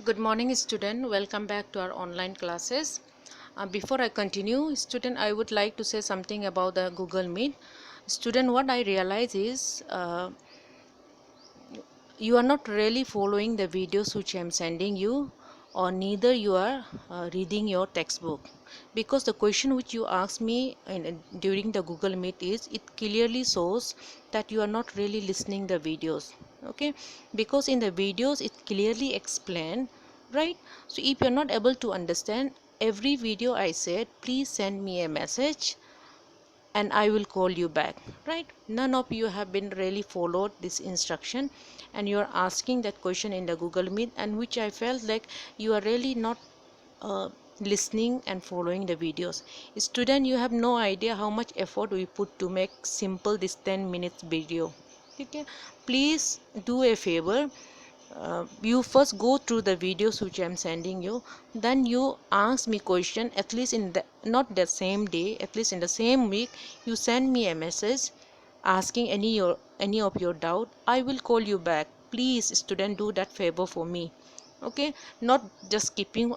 Good morning, student. Welcome back to our online classes. Before I continue, student, I would like to say something about the Google Meet. Student, what I realize is you are not really following the videos which I am sending you, or neither you are reading your textbook, because the question which you asked me during the Google Meet is it clearly shows that you are not really listening the videos. Okay, because in the videos it clearly explained, right? So if you are not able to understand every video I said, please send me a message and I will call you back, right? None of you have been really followed this instruction, and you are asking that question in the Google Meet, and which I felt like you are really not listening and following the videos. Student, you have no idea how much effort we put to make simple this 10 minutes video. Okay, please do a favor, you first go through the videos which I am sending you, then you ask me question, at least in the not the same day, at least in the same week you send me a message asking any of your doubt. I will call you back. Please student, do that favor for me. Okay, not just keeping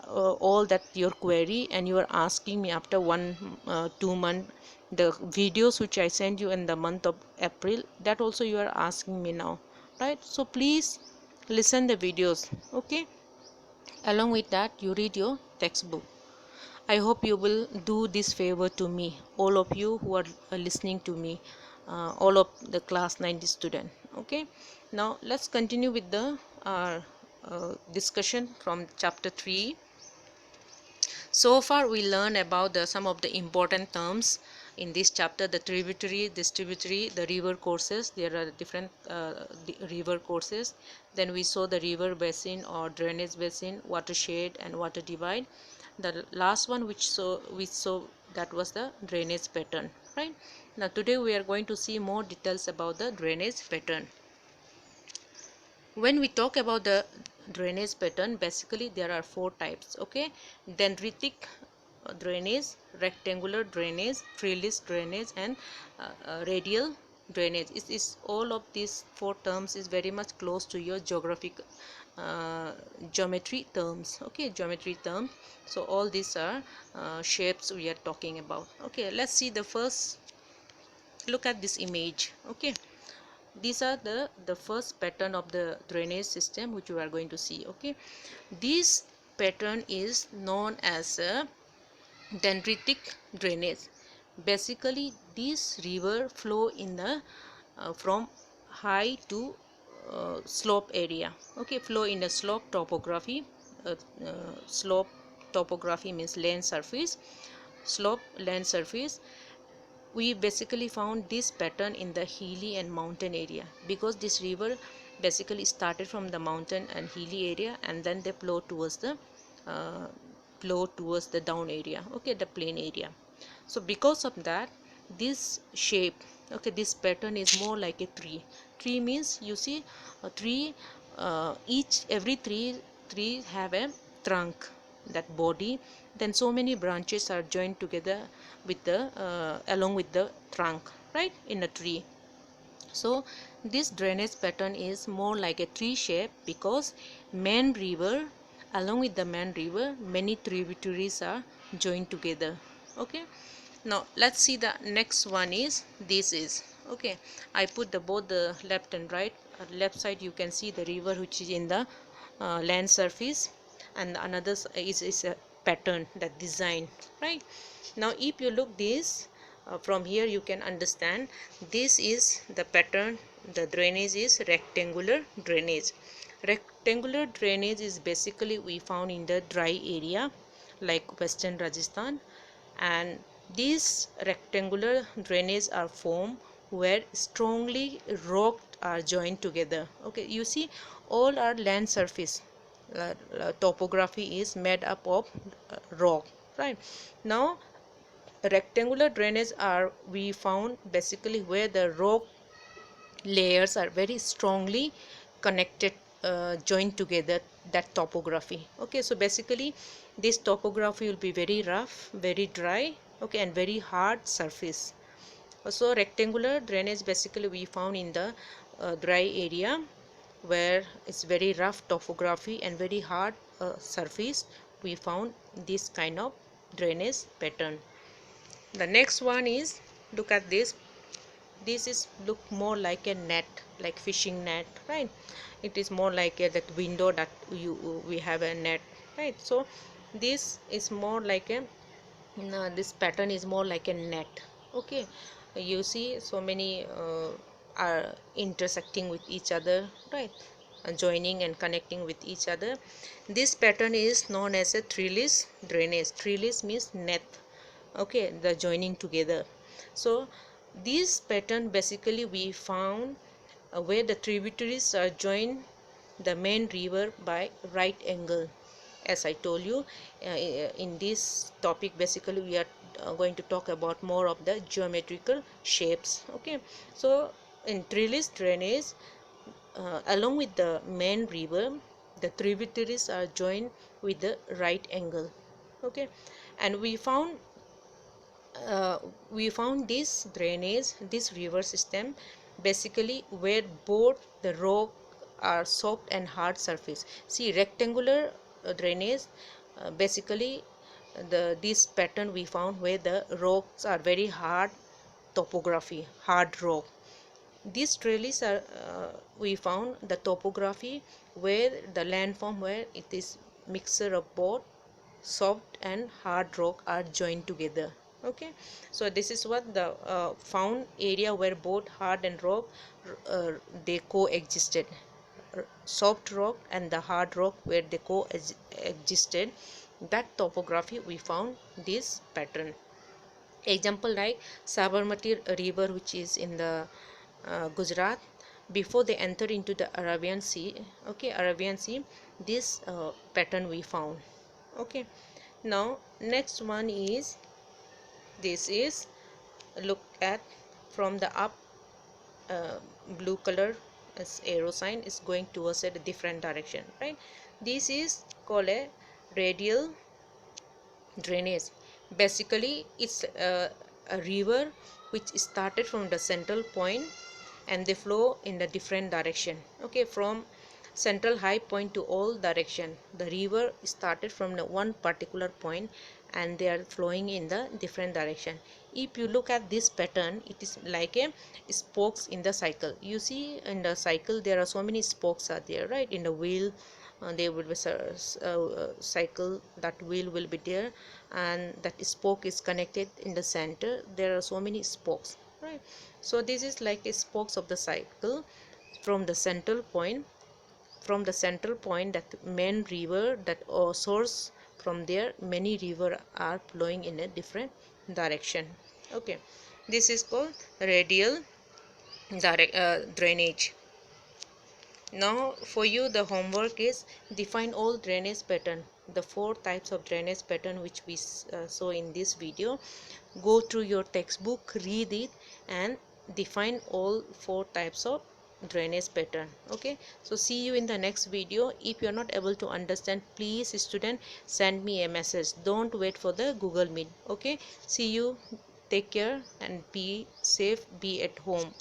all that your query and you are asking me after 2 month the videos which I sent you in the month of April, that also you are asking me now, right? So please listen the videos. Okay, along with that you read your textbook. I hope you will do this favor to me, all of you who are listening to me, all of the class 90 student. Okay, now let's continue with the discussion from chapter 3. So far we learned about some of the important terms in this chapter: the tributary, distributary, the river courses. There are different river courses. Then we saw the river basin or drainage basin, watershed and water divide. The last one we saw that was the drainage pattern, right? Now today we are going to see more details about the drainage pattern. When we talk about the drainage pattern, basically there are four types. Okay, dendritic drainage, rectangular drainage, trellis drainage, and radial drainage. Is all of these four terms is very much close to your geographic geometry terms. Okay, geometry terms. So all these are shapes we are talking about. Okay, let's see the first. Look at this image. Okay, these are the first pattern of the drainage system which we are going to see. Okay, this pattern is known as a dendritic drainage. Basically this river flow in the from high to slope area. Okay, flow in the slope topography. Slope topography means land surface. Slope land surface. We basically found this pattern in the hilly and mountain area, because this river basically started from the mountain and hilly area, and then they uh, flow towards the down area. Okay, the plain area. So because of that, this shape, okay, this pattern is more like a tree. Tree means, you see a tree, every tree have a trunk, that body, then so many branches are joined together with the along with the trunk, right, in a tree. So this drainage pattern is more like a tree shape, because main river, along with the main river, many tributaries are joined together. Okay, now let's see the next one. Is this is okay, I put the both the left and right. Left side you can see the river which is in the land surface, and another is a pattern, that design, right? Now if you look this from here, you can understand this is the pattern. The drainage is rectangular drainage. Rectangular drainage is basically we found in the dry area like western Rajasthan, and these rectangular drainage are formed where strongly rocked are joined together. Okay, you see all our land surface topography is made up of rock, right? Now rectangular drainage are we found basically where the rock layers are very strongly connected, joined together, that topography. Okay, so basically this topography will be very rough, very dry, okay, and very hard surface. So rectangular drainage basically we found in the dry area, where it's very rough topography and very hard surface, we found this kind of drainage pattern. The next one is, look at this. This is look more like a net, like fishing net, right? It is more like that window that we have a net, right? So this is more like a this pattern is more like a net. Okay, you see so many are intersecting with each other, right? Joining and connecting with each other. This pattern is known as a trellis drainage. Trellis means net, okay, the joining together. So this pattern basically we found where the tributaries are joined the main river by right angle. As I told you, in this topic basically we are going to talk about more of the geometrical shapes. Okay, so in trellis drainage, along with the main river, the tributaries are joined with the right angle. Okay, and we found this drainage, this river system, basically where both the rock are soft and hard surface. See, rectangular drainage, basically this pattern we found where the rocks are very hard topography, hard rock. These trellis are we found the topography where the landform where it is mixture of both soft and hard rock are joined together. Okay, so this is what the found area where both hard and rock they coexisted. Soft rock and the hard rock where they coexisted, that topography we found this pattern. Example like Sabarmati river, which is in the Gujarat, before they enter into the Arabian Sea. Okay, Arabian Sea, this pattern we found. Okay, now next one is, this is, look at from the up, blue color as arrow sign is going towards a different direction, right? This is called a radial drainage. Basically it's a river which started from the central point and they flow in the different direction. Okay, from central high point to all direction, the river started from the one particular point and they are flowing in the different direction. If you look at this pattern, it is like a spokes in the cycle. You see in the cycle there are so many spokes are there, right? In the wheel, there will be cycle, that wheel will be there and that spoke is connected in the center. There are so many spokes, right? So this is like a spokes of the cycle from the central point. From the central point, that main river, that source, from there many river are flowing in a different direction. Okay, this is called radial drainage. Now for you the homework is define all drainage pattern, the four types of drainage pattern which we saw in this video. Go through your textbook, read it and define all four types of drainage pattern. Okay, so see you in the next video. If you are not able to understand, please student send me a message, don't wait for the Google Meet. Okay, see you, take care and be safe, be at home.